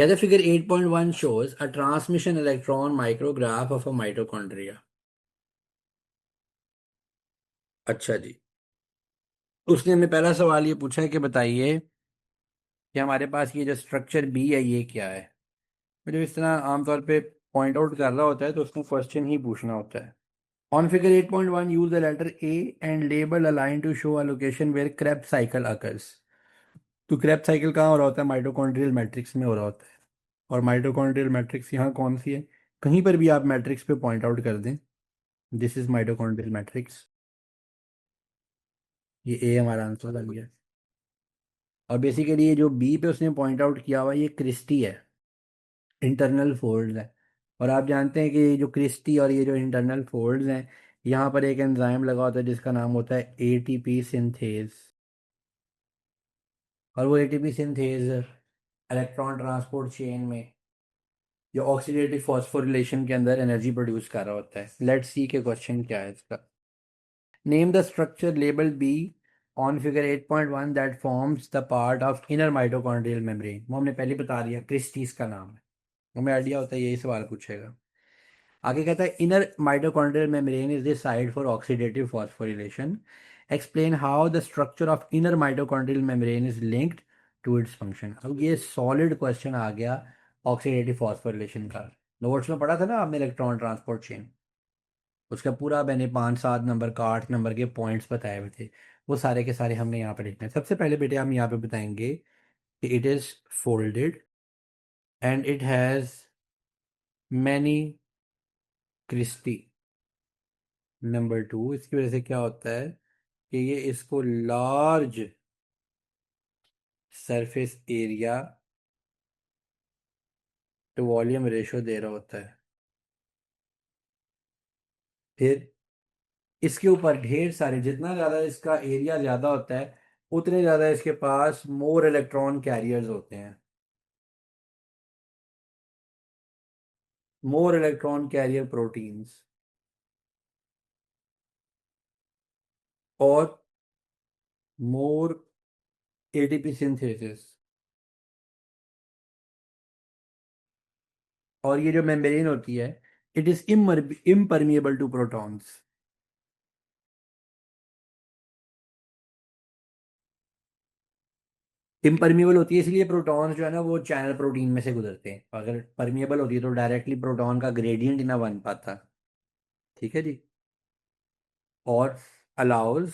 कहते figure 8.1 shows a transmission electron micrograph of a mitochondria। अच्छा जी। उसने हमें पहला सवाल ये पूछा है कि बताइए कि हमारे पास ये जो स्ट्रक्चर बी है ये क्या है। जब इस तरह आमतौर पे पॉइंट आउट कर रहा होता है तो उसको क्वेश्चन ही पूछना होता है। On figure 8.1 use the letter A and label a line to show a location where Krebs cycle occurs. तो क्रेब्स साइकिल कहाँ हो रहा होता है? माइटोकॉन्ड्रियल मैट्रिक्स में हो रहा होता है। और माइटोकॉन्ड्रियल मैट्रिक्स यहाँ कौन सी है? कहीं पर भी आप मैट्रिक्स पे पॉइंट आउट कर दें, दिस इज माइटोकॉन्ड्रियल मैट्रिक्स। ये ए हमारा आंसर लग गया। और बेसिकली ये जो बी पे उसने पॉइंट आउट किया हुआ ये क्रिस्टी है, इंटरनल फोल्ड्स है। और आप जानते हैं कि ये जो क्रिस्टी और ये जो इंटरनल फोल्ड्स हैं, यहाँ पर एक एंजाइम लगा होता है जिसका नाम होता है एटीपी सिंथेज। और वो ATP synthase electron transport chain में जो ऑक्सीडेटिव फॉस्फोरिलेशन के अंदर एनर्जी प्रोड्यूस कर रहा होता है। लेट्स सी के क्वेश्चन क्या है इसका। Name the structure label be on figure 8.1 that forms the part of inner mitochondrial membrane. वो हमने पहले बता दिया, क्रिस्टीज का नाम है। हमें आइडिया होता है यही सवाल पूछेगा। आगे कहता है inner mitochondrial membrane is the site for oxidative phosphorylation. Explain how the structure of inner mitochondrial membrane is linked to its function. अब ये सॉलिड क्वेश्चन आ गया ऑक्सीडेटिव फॉस्फोरिलेशन का। नोट्स में पढ़ा था ना आपने इलेक्ट्रॉन ट्रांसपोर्ट चेन, उसका पूरा मैंने 5-7 नंबर का 8 नंबर के पॉइंट्स बताए हुए थे। वो सारे के सारे हमने यहाँ पे लिखने हैं। सबसे पहले बेटे हम यहाँ पे बताएंगे कि it is folded and it has many cristae. Number 2, इसकी वजह से क्या होता है कि ये इसको large surface area to volume ratio दे रहा होता है। फिर इसके ऊपर ढेर सारे, जितना ज़्यादा इसका एरिया ज़्यादा होता है उतने ज़्यादा इसके पास मोर इलेक्ट्रॉन कैरियर्स होते हैं। मोर इलेक्ट्रॉन कैरियर प्रोटीन्स और मोर एटीपी सिंथेसिस। और ये जो मेम्ब्रेन होती है it is impermeable to protons. Impermeable होती है इसलिए प्रोटॉन्स जो है ना वो चैनल प्रोटीन में से गुजरते हैं। अगर परमिएबल होती है तो डायरेक्टली प्रोटॉन का ग्रेडियंट ही ना बन पाता। ठीक है जी। और allows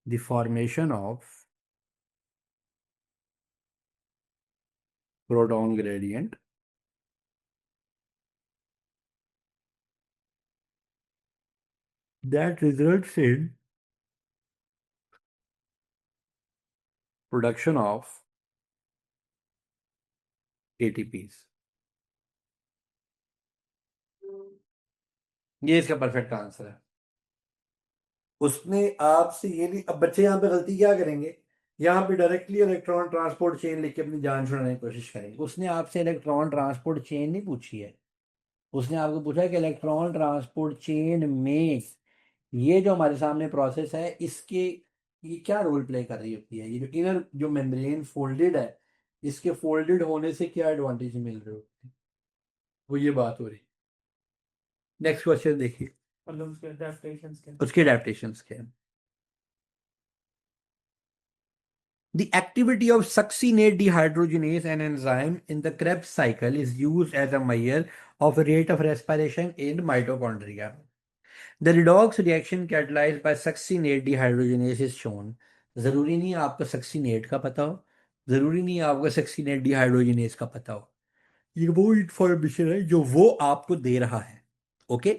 the formation of proton gradient that results in production of ATPs। ये इसका परफेक्ट आंसर है। उसने आपसे ये नहीं, अब बच्चे यहाँ पे गलती क्या करेंगे, यहाँ पे डायरेक्टली इलेक्ट्रॉन ट्रांसपोर्ट चेन लिख के अपनी जान छुड़ाने की कोशिश करेंगे। उसने आपसे इलेक्ट्रॉन ट्रांसपोर्ट चेन नहीं पूछी है, उसने आपको पूछा है कि इलेक्ट्रॉन ट्रांसपोर्ट चेन में ये जो हमारे सामने प्रोसेस है इसके ये क्या रोल प्ले कर रही होती है। ये जो इनर जो मेम्ब्रेन फोल्डेड है इसके फोल्डेड होने से क्या एडवांटेज मिल रहे होते हैं, वो ये बात हो रही। नेक्स्ट क्वेश्चन देखिए। मतलब उसके adaptations क्या हैं? उसके adaptations क्या हैं? The activity of succinate dehydrogenase, an enzyme in the Krebs cycle, is used as a measure of rate of respiration in mitochondria. The redox reaction catalyzed by succinate dehydrogenase is shown. जरूरी नहीं है आपको succinate का पता हो, जरूरी नहीं है आपको सक्सीनेट डिहाइड्रोजिनेज का पता हो। ये वो इंफॉर्मेशन है जो वो आपको दे रहा है। ओके।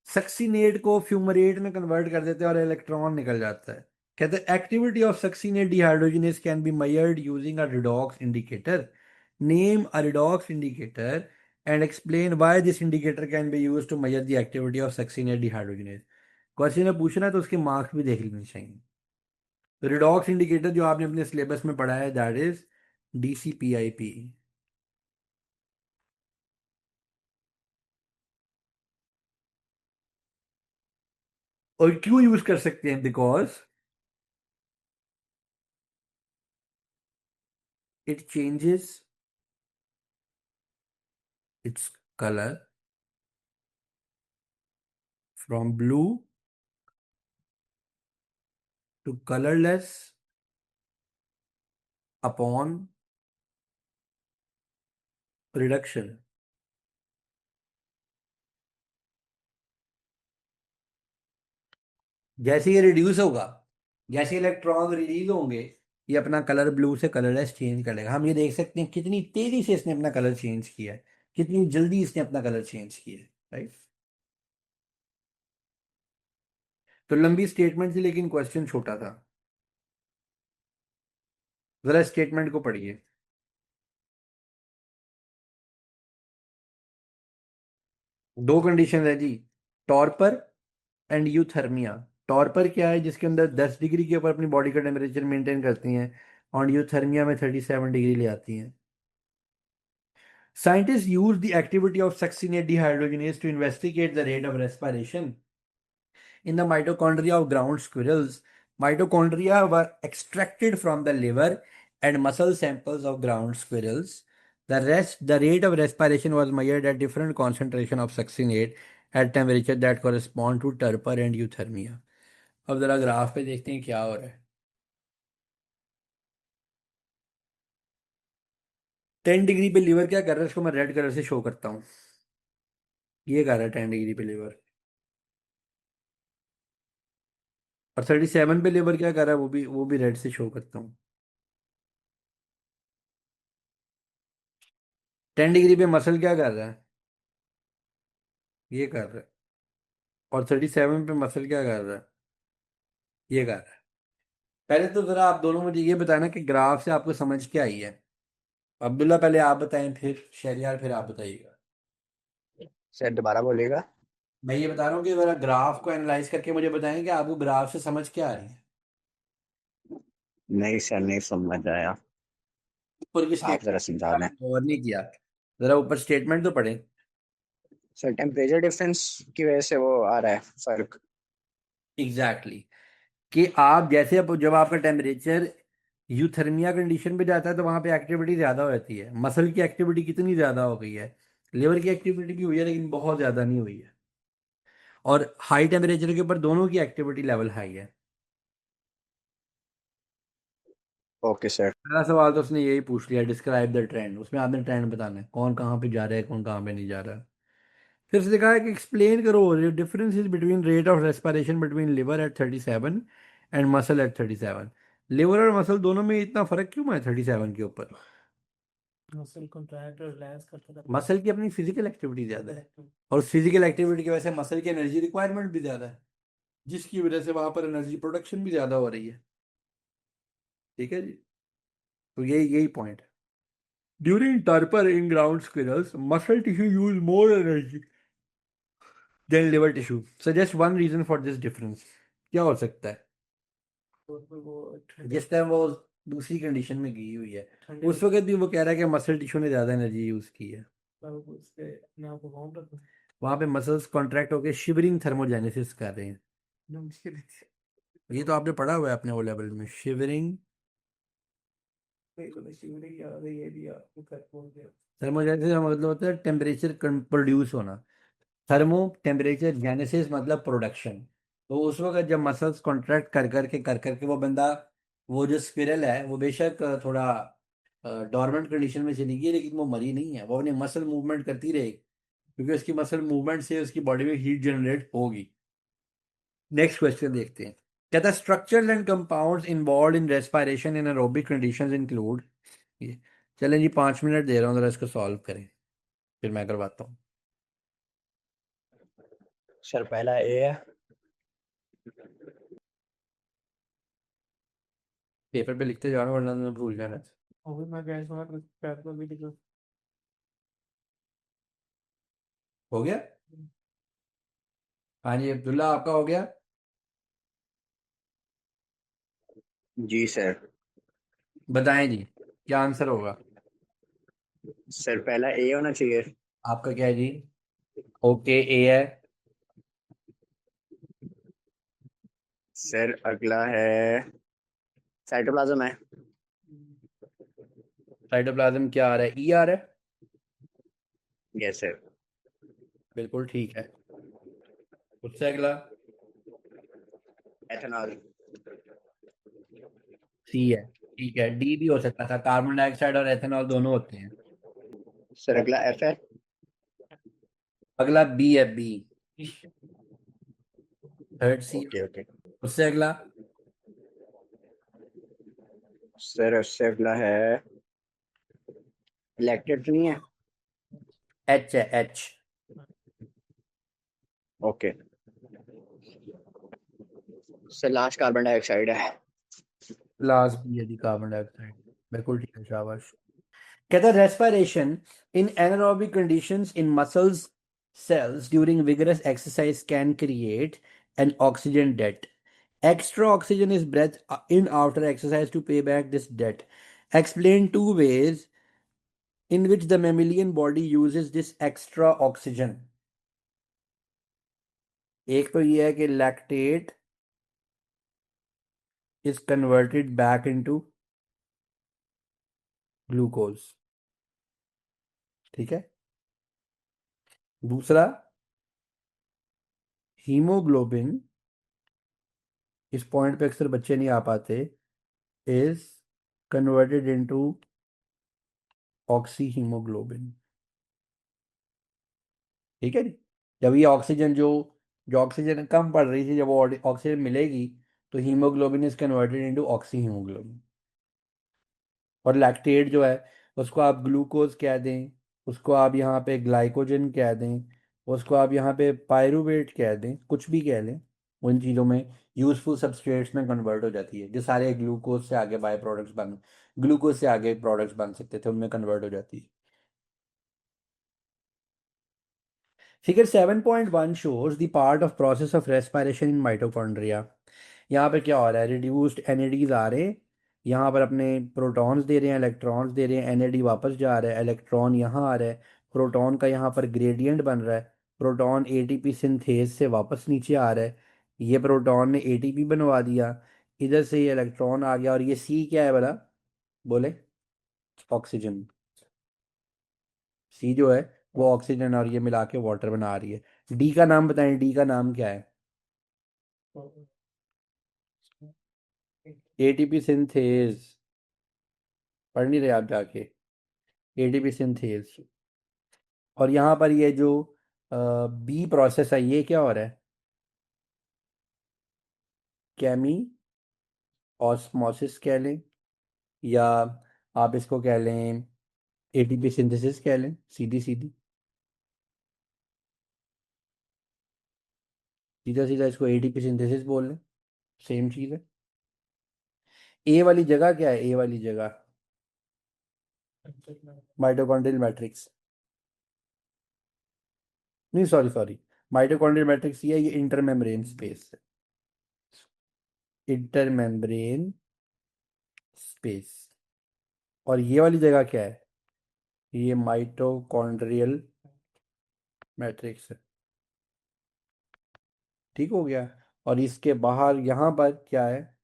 सक्सीनेट को फ्यूमरेट में कन्वर्ट कर देते हैं और इलेक्ट्रॉन निकल जाता है। कहते हैं activity of succinate dehydrogenase can be measured using a redox indicator. Name a redox indicator and explain why this indicator can be used to measure the activity of succinate dehydrogenase. Question में पूछना है तो उसके marks भी देख लेने चाहिए। तो रिडॉक्स इंडिकेटर जो आपने अपने सिलेबस में पढ़ा है दैट इज DCPIP। और क्यों यूज कर सकते हैं? Because It changes its color from blue to colorless upon reduction. जैसे ये रिड्यूस होगा, जैसे इलेक्ट्रॉन रिलीज होंगे, ये अपना कलर ब्लू से कलरलेस चेंज कर लेगा। हम ये देख सकते हैं कितनी तेजी से इसने अपना कलर चेंज किया है, कितनी जल्दी इसने अपना कलर चेंज किया है, राइट। तो लंबी स्टेटमेंट थी लेकिन क्वेश्चन छोटा था। जरा स्टेटमेंट को पढ़िए। दो कंडीशन है जी, टॉर्पर एंड यूथर्मिया। टॉर्पर क्या है? जिसके अंदर 10 डिग्री के ऊपर अपनी बॉडी का टेम्परेचर मेंटेन करती हैं, और यूथर्मिया में 37 डिग्री ले आती हैं। Scientists use the activity of succinate dehydrogenase to investigate the rate of respiration in the mitochondria of ground squirrels. Mitochondria were extracted from the liver and muscle samples of ground squirrels. The rate of respiration was measured at different concentration of succinate at temperature that correspond to torpor and euthermia. अब जरा graph पे देखते हैं क्या हो रहा है। 10 degree पे लीवर क्या कर रहा है, इसको मैं रेड कलर से शो करता हूँ। ये कर रहा है 10 डिग्री पे लीवर। और 37 पे लीवर क्या कर रहा है, वो भी रेड से शो करता हूँ। 10 डिग्री पे मसल क्या कर रहा है, ये कर रहा है। और 37 पे मसल क्या कर रहा है, ये कर रहा है। पहले तो जरा आप दोनों मुझे ये बताना कि ग्राफ से आपको समझ क्या आई है। अब्दुल्ला पहले आप बताएं, फिर शहरियार, फिर आप बताइएगा। सर दोबारा बोलिएगा। मैं ये बता रहा हूँ कि जरा ग्राफ को एनालाइज करके मुझे बताएं कि आपको ग्राफ से समझ क्या आ रही है। नहीं सर, नहीं समझ आया। ऊपर की आप जरा स्टेटमेंट समझा दें। आपने गौर नहीं किया। जरा ऊपर स्टेटमेंट तो पढ़े। सर टेम्परेचर डिफरेंस की वजह से वो आ रहा है फर्क। Exactly exactly. कि आप जैसे अब जब आपका टेम्परेचर यूथर्मिया कंडीशन पे जाता है तो वहां पे एक्टिविटी ज्यादा हो जाती है। मसल की एक्टिविटी कितनी ज्यादा हो गई है, लिवर की एक्टिविटी भी हुई है लेकिन बहुत ज्यादा नहीं हुई है। और हाई टेम्परेचर के ऊपर दोनों की एक्टिविटी लेवल हाई है। Okay sir. पहला सवाल तो उसने यही पूछ लिया, डिस्क्राइब द ट्रेंड। उसमें आपने ट्रेंड बताना है, कौन कहाँ पे जा रहा है, कौन कहाँ पे नहीं जा रहा है। फिर उसने कहा है कि एक्सप्लेन करो difference is between rate of respiration between liver at 37 and muscle at 37। Liver और मसल दोनों में इतना फर्क क्यों है 37 के ऊपर? मसल कॉन्ट्रैक्ट और रिलैक्स करता था। मसल की अपनी फिजिकल एक्टिविटी ज्यादा है, और उस फिजिकल एक्टिविटी की वजह से मसल की एनर्जी रिक्वायरमेंट भी ज्यादा है, जिसकी वजह से वहां पर एनर्जी प्रोडक्शन भी ज्यादा हो रही है। ठीक है जी, तो यही पॉइंट है। During torpor in ground squirrels muscle tissue use more energy than liver tissue. Suggest one reason for this difference. क्या हो सकता है? वो जिस टाइम वो दूसरी कंडीशन में गई हुई है, उस वक्त भी वो कह रहा है कि मसल टिश्यू ने ज्यादा एनर्जी यूज की है। वहां पे मसल्स कॉन्ट्रैक्ट होकर शिवरिंग थर्मोजेनेसिस कर रहे हैं। ये तो आपने पढ़ा हुआ है अपने ओ लेवल में, शिवरिंग थर्मोजेनेसिस का मतलब होता है टेम्परेचर प्रोड्यूस होना। थर्मो टेम्परेचर जेनेसिस मतलब प्रोडक्शन। तो उस वक्त जब मसल्स कॉन्ट्रैक्ट कर करके वो बंदा, वो जो स्पिरल है वो बेशक थोड़ा डॉर्मेंट कंडीशन में चली गई, लेकिन वो मरी नहीं है, वो अपने मसल मूवमेंट करती रहेगी, क्योंकि उसकी मसल मूवमेंट से उसकी बॉडी में हीट जनरेट होगी। नेक्स्ट क्वेश्चन देखते हैं। कहता है structures and compounds involve in respiration in aerobic conditions include. ये चलें जी, 5 मिनट दे रहा हूँ, जरा इसको सॉल्व करें, फिर मैं करवाता हूँ। सर पहला ए है। पेपर पे लिखते जाओ वरना मैं भूल जाना। हो गया? हाँ जी अब्दुल्ला, आपका हो गया? जी सर। बताएं जी, क्या आंसर होगा? सर पहला ए होना चाहिए। आपका क्या है जी? ओके, ए है। सर अगला है साइटोप्लाज्म है। साइटोप्लाज्म क्या आ रहा है? ई आ रहा है। Yes sir. बिल्कुल ठीक है। उससे अगला एथेनॉल। सी है। ठीक है, डी भी हो सकता था, कार्बन डाइऑक्साइड और एथेनॉल दोनों होते हैं। सर अगला एफ है। अगला बी है, B. Third C. Okay okay. उससे अगला सर उससे अगला है, इलेक्टेड नहीं है। एच है, H. Okay. Sir last carbon dioxide है। लास्ट बी है जी, कार्बन डाइऑक्साइड। बिल्कुल ठीक है, शाबाश। कहता है respiration in anaerobic conditions in muscles cells during vigorous exercise can create an oxygen debt. Extra oxygen is breathed in after exercise to pay back this debt. Explain two ways in which the mammalian body uses this extra oxygen. एक तो ये है कि lactate is converted back into glucose, ठीक है। दूसरा, haemoglobin, इस point पे अक्सर बच्चे नहीं आ पाते, is converted into oxy haemoglobin, ठीक है जी। जब ये ऑक्सीजन जो जो ऑक्सीजन कम पड़ रही थी, जब वो ऑक्सीजन मिलेगी तो haemoglobin is converted into oxy haemoglobin. और लैक्टेट जो है उसको आप ग्लूकोज कह दें, उसको आप यहाँ पे ग्लाइकोजन कह दें, उसको आप यहाँ पे पायरूवेट कह दें, कुछ भी कह लें, उन चीज़ों में यूजफुल सबस्ट्रेट्स में कन्वर्ट हो जाती है। जो सारे ग्लूकोज से आगे बाय प्रोडक्ट्स बन ग्लूकोज से आगे प्रोडक्ट्स बन सकते थे, उनमें कन्वर्ट हो जाती है। Figure 7.1 shows the part of process of respiration in mitochondria. यहाँ पे क्या हो रहा है? रिड्यूस्ड एनएडीज आ रहे हैं, यहाँ पर अपने प्रोटॉन्स दे रहे हैं, इलेक्ट्रॉन्स दे रहे हैं, एनएडी वापस जा रहा है, इलेक्ट्रॉन यहाँ आ रहा है, प्रोटॉन का यहाँ पर ग्रेडियंट बन रहा है, प्रोटॉन एटीपी सिंथेज से वापस नीचे आ रहा है, ये प्रोटॉन ने एटीपी बनवा दिया, इधर से ये इलेक्ट्रॉन आ गया, और ये सी क्या है बड़ा? बोले, ऑक्सीजन। सी जो है वो ऑक्सीजन और ये मिला के वाटर बना रही है। डी का नाम बताएं, डी का नाम क्या है? ATP synthase. पढ़ नहीं रहे आप जाके? ATP synthase. और यहाँ पर ये जो बी प्रोसेस है, ये क्या हो रहा है? केमी ऑस्मोसिस कह लें, या आप इसको कह लें एटीपी सिंथेसिस कह लें, सीधी सीधी सीधा सीधा इसको एटीपी सिंथेसिस बोल लें, सेम चीज़ है। ए वाली जगह क्या है? ए वाली जगह माइटोकॉन्ड्रियल मैट्रिक्स, नहीं सॉरी सॉरी, माइटोकॉन्ड्रियल मैट्रिक्स ये है, ये इंटरमेम्ब्रेन स्पेस है, इंटरमेम्ब्रेन स्पेस। और ये वाली जगह क्या है? ये माइटोकॉन्ड्रियल मैट्रिक्स है, ठीक हो गया। और इसके बाहर यहाँ पर क्या है?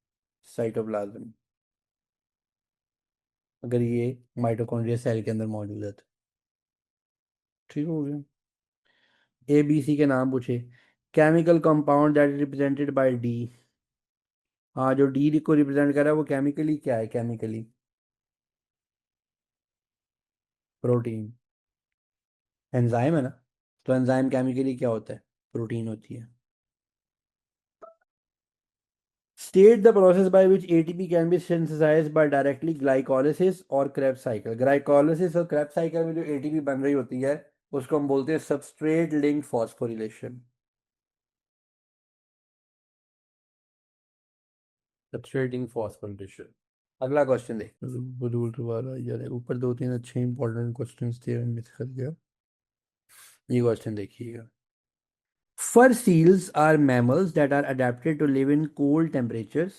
साइटोप्लाज्म, अगर ये माइटोकॉन्ड्रियल सेल के अंदर मौजूद है तो, ठीक हो गया। ए बी सी के नाम पूछे। Chemical compound that is represented by D. हाँ, जो डी को रिप्रेजेंट कर रहा है वो केमिकली क्या है? Chemically protein. एंजाइम है ना, तो एंजाइम केमिकली क्या होता है? प्रोटीन होती है। State the process by which ATP can be synthesized by directly glycolysis और Krebs cycle. Glycolysis और Krebs cycle में जो ATP बन रही होती है उसको हम बोलते हैं substrate linked phosphorylation. Substrate linked phosphorylation. अगला क्वेश्चन देख, रूल वाला यार, ऊपर दो तीन अच्छे इंपॉर्टेंट क्वेश्चंस थे, मिस कर गया। ये क्वेश्चन देखिएगा। Fur seals are mammals that are adapted to live in cold temperatures,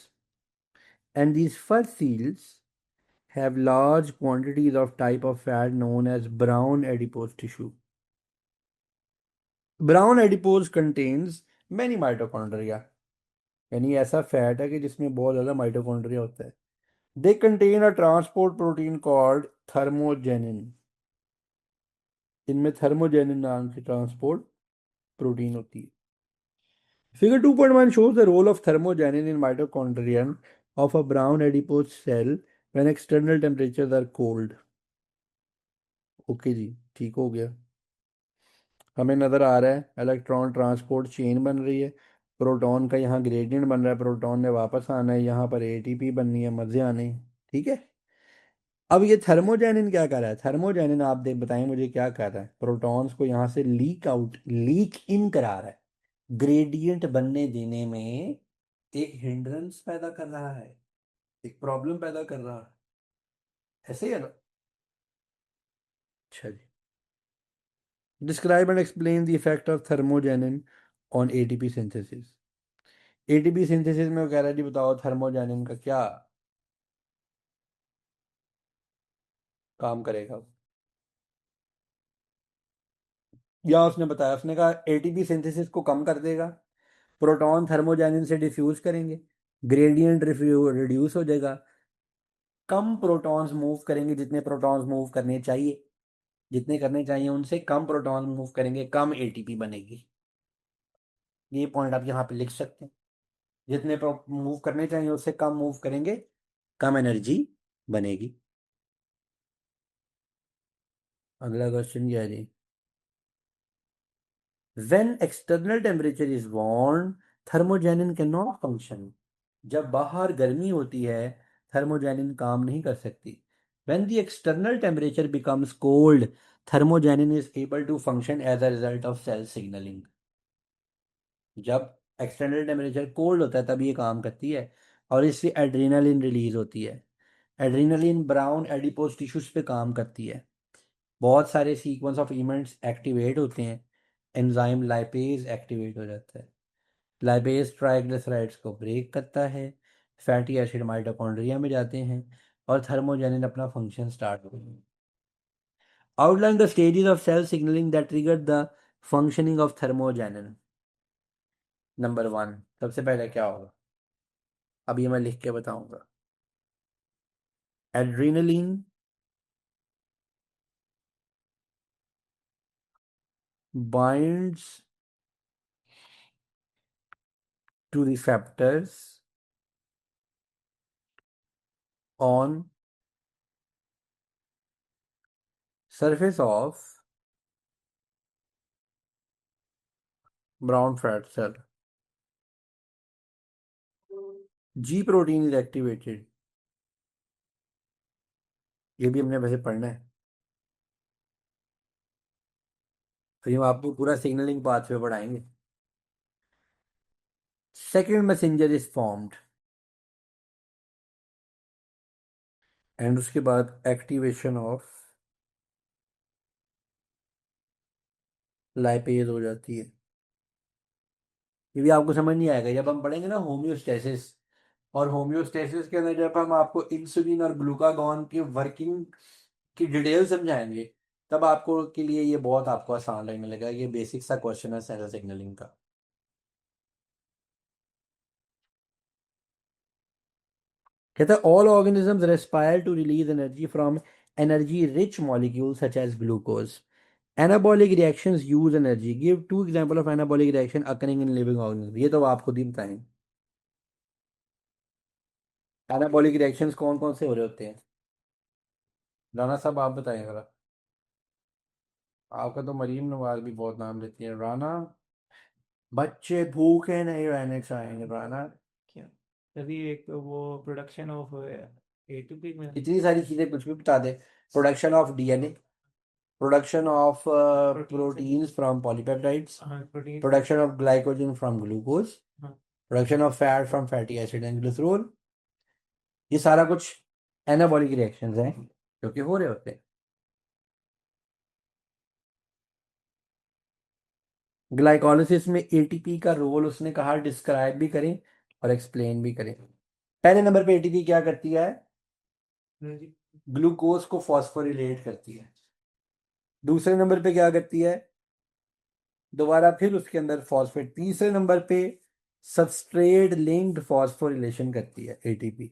and these fur seals have large quantities of type of fat known as brown adipose tissue. Brown adipose contains many mitochondria, यानी ऐसा fat है कि जिसमें बहुत ज़्यादा mitochondria होता है। They contain a transport protein called thermogenin. इनमें थर्मोजेनिन नाम की ट्रांसपोर्ट प्रोटीन होती है। Figure 2.1 shows the role of thermogenin in mitochondrion of a brown adipose cell when external temperatures are cold. Okay जी, ठीक हो गया। हमें नज़र आ रहा है इलेक्ट्रॉन ट्रांसपोर्ट चेन बन रही है, प्रोटॉन का यहाँ ग्रेडियंट बन रहा है, प्रोटॉन ने वापस आना है, यहाँ पर एटीपी बननी है, मजे आने हैं, ठीक है। अब ये थर्मोजेनिन क्या कर रहा है? थर्मोजेनिन आप देख बताएं मुझे क्या कर रहा है? प्रोटॉन्स को यहाँ से लीक इन करा रहा है, ग्रेडियंट बनने देने में एक हिंड्रेंस पैदा कर रहा है, एक प्रॉब्लम पैदा कर रहा है, ऐसे ही है ना? अच्छा जी। Describe and explain the effect of thermogenin on ATP synthesis. ATP synthesis में वो कह रहा है जी बताओ थर्मोजेनिन का क्या काम करेगा, या उसने बताया, उसने कहा एटीपी सिंथेसिस को कम कर देगा, प्रोटॉन थर्मोजेनिन से डिफ्यूज करेंगे, ग्रेडियंट रिड्यूस हो जाएगा, कम प्रोटॉन्स मूव करेंगे, जितने प्रोटॉन्स मूव करने चाहिए, जितने करने चाहिए उनसे कम प्रोटॉन मूव करेंगे, कम एटीपी बनेगी। ये पॉइंट आप यहाँ पे लिख सकते हैं, जितने मूव करने चाहिए उससे कम मूव करेंगे, कम एनर्जी बनेगी। अगला क्वेश्चन क्या है जी? When external temperature is warm, thermogenin cannot function. जब बाहर गर्मी होती है थर्मोजेनिन काम नहीं कर सकती। When the external temperature becomes cold, thermogenin is able to function as a result of cell signaling. जब एक्सटर्नल टेम्परेचर कोल्ड होता है तब ये काम करती है, और इससे एड्रेनालिन रिलीज होती है। एड्रेनालिन ब्राउन एडिपोज टिश्यूज पे काम करती है, बहुत सारे सीक्वेंस ऑफ इवेंट्स एक्टिवेट होते हैं, एंजाइम लाइपेज एक्टिवेट हो जाता है, लाइपेज ट्राइग्लिसराइड्स को ब्रेक करता है, फैटी एसिड माइटोकॉन्ड्रिया में जाते हैं और थर्मोजेनिन अपना फंक्शन स्टार्ट होता है। Outline the stages of cell signaling that trigger the functioning of thermogenin. Number 1, सबसे पहले क्या होगा? अब ये मैं लिख के बताऊंगा। Adrenaline binds to receptors on surface of brown fat cell. G protein is activated. ये भी हमने वैसे पढ़ना है, तो ये हम आपको पूरा सिग्नलिंग पाथवे पढ़ाएंगे। Second messenger is formed, and उसके बाद एक्टिवेशन ऑफ लाइपेज हो जाती है। ये भी आपको समझ नहीं आएगा जब हम पढ़ेंगे ना होम्योस्टेसिस, और होम्योस्टेसिस के अंदर जब हम आपको इंसुलिन और ग्लूकागॉन की वर्किंग की डिटेल समझाएंगे, तब आपको के लिए ये बहुत आपको आसान लगने लगेगा। ये बेसिक सा क्वेश्चन है सेल सिग्नलिंग का। कहता है all organisms respire to release energy from energy rich molecule such as glucose. Anabolic reactions use energy, give 2 example of anabolic reaction occurring in living organism. ये तो आप खुद ही बताएं, एनाबॉलिक रिएक्शंस कौन कौन से हो रहे होते हैं? राना साहब आप बताएं जरा। आपका तो मरीम नवाज भी बहुत नाम लेती है राना। बच्चे भूखे नहीं रहने चाहेंगे राना। क्या तभी एक तो वो प्रोडक्शन ऑफ एटीपी में इतनी सारी चीजें कुछ भी बता दे। Production of DNA, production of proteins from polypeptides, protein production of glycogen from glucose, production of fat from fatty acid and glycerol. ये सारा कुछ एनाबॉलिक रिएक्शंस हैं जो कि हो रहे होते हैं। ग्लाइकोलिसिस में एटीपी का रोल उसने कहा डिस्क्राइब भी करें और एक्सप्लेन भी करें। पहले नंबर पे एटीपी क्या करती है? ग्लूकोज को फॉस्फोरिलेट करती है। दूसरे नंबर पे क्या करती है? दोबारा फिर उसके अंदर फॉस्फेट। तीसरे नंबर पे सबस्ट्रेट लिंक्ड फॉस्फोरिलेशन करती है एटीपी।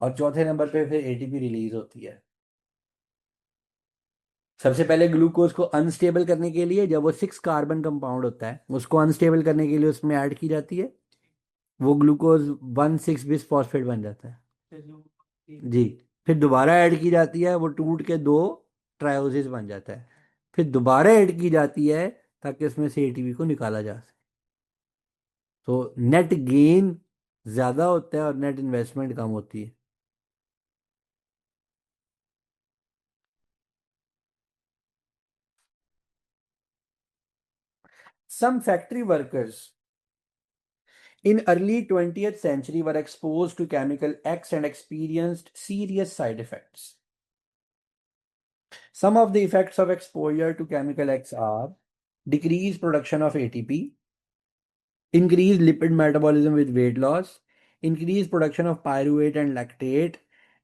और चौथे नंबर पे फिर एटीपी रिलीज होती है। सबसे पहले ग्लूकोज को अनस्टेबल करने के लिए, जब वो 6 कार्बन कंपाउंड होता है, उसको अनस्टेबल करने के लिए उसमें ऐड की जाती है, वो ग्लूकोज 1,6 बिस फॉस्फेट बन जाता है फिर जो जी। फिर दोबारा ऐड की जाती है, वो टूट के 2 ट्रायोसिस बन जाता है। फिर दोबारा ऐड की जाती है ताकि उसमें से एटीपी को निकाला जा सके। तो नेट गेन ज्यादा होता है और नेट इन्वेस्टमेंट कम होती है। Some factory workers in early 20th century were exposed to chemical X and experienced serious side effects. Some of the effects of exposure to chemical X are decreased production of ATP, increased lipid metabolism with weight loss, increased production of pyruvate and lactate,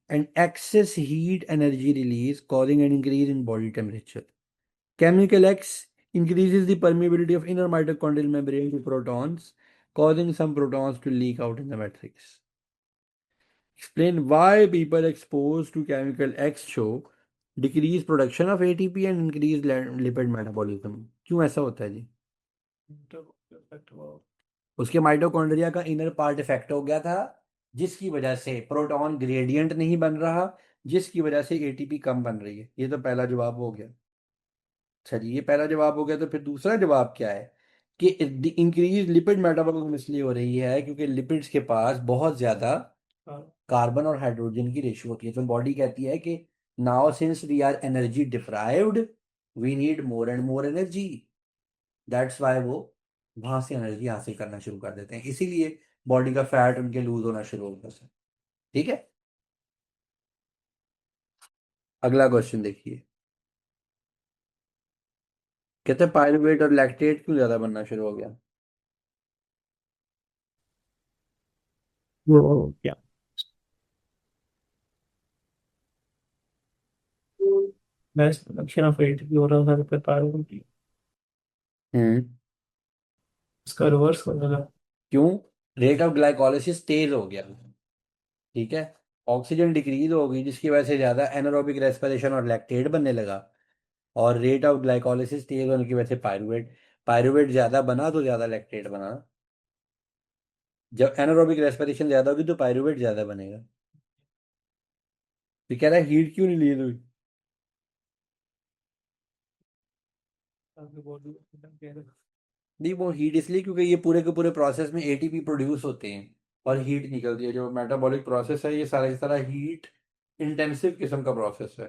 and excess heat energy release causing an increase in body temperature. Chemical X increases the permeability of inner mitochondrial membrane to protons, causing some protons to leak out in the matrix. Explain why people exposed to chemical X show decreased production of ATP and increased lipid metabolism. क्यों ऐसा होता है जी? Effect हुआ। उसके mitochondria का inner part effect हो गया था, जिसकी वजह से प्रोटॉन ग्रेडियंट नहीं बन रहा, जिसकी वजह से एटीपी कम बन रही है। ये तो पहला जवाब हो गया। चलिए, ये पहला जवाब हो गया, तो फिर दूसरा जवाब क्या है कि इंक्रीज लिपिड मेटाबॉलिज्म इसलिए हो रही है क्योंकि लिपिड्स के पास बहुत ज्यादा हाँ, कार्बन और हाइड्रोजन की रेशियो होती है। तो बॉडी कहती है कि now since we are energy deprived, we need more and more energy. That's why वो वहां से एनर्जी हासिल करना शुरू कर देते हैं, इसीलिए बॉडी का फैट उनके लूज होना शुरू होता है। ठीक है, अगला क्वेश्चन देखिए। कहते हैं पायरुवेट और लैक्टेट क्यों ज्यादा बनना शुरू हो गया? वो क्या mass production of ATP हो रहा था, फिर पायरुवेट हम्म। इसका रिवर्स हो रहा था। क्यों? रेट ऑफ ग्लाइकोलिसिस तेज हो गया। ठीक है, ऑक्सीजन डिक्रीज हो गई, जिसकी वजह से ज्यादा एनारोबिक रेस्पिरेशन और लैक्टेट बनने लगा, और रेट ऑफ ग्लाइकोलिसिस तेज होने की वजह से पायरुवेट पायरुवेट ज्यादा बना तो ज्यादा लैक्टेट बना। जब एनारोबिक रेस्पिरेशन ज्यादा होगी तो पायरुवेट ज्यादा बनेगा। तो कह रहा है हीट क्यों रिलीज हुई? आपकी बॉडी नहीं, वो हीट इसलिए क्योंकि ये पूरे के पूरे प्रोसेस में एटीपी प्रोड्यूस होते हैं और हीट निकलती है। जो मेटाबॉलिक प्रोसेस है, ये सारा हीट इंटेंसिव किस्म का प्रोसेस है।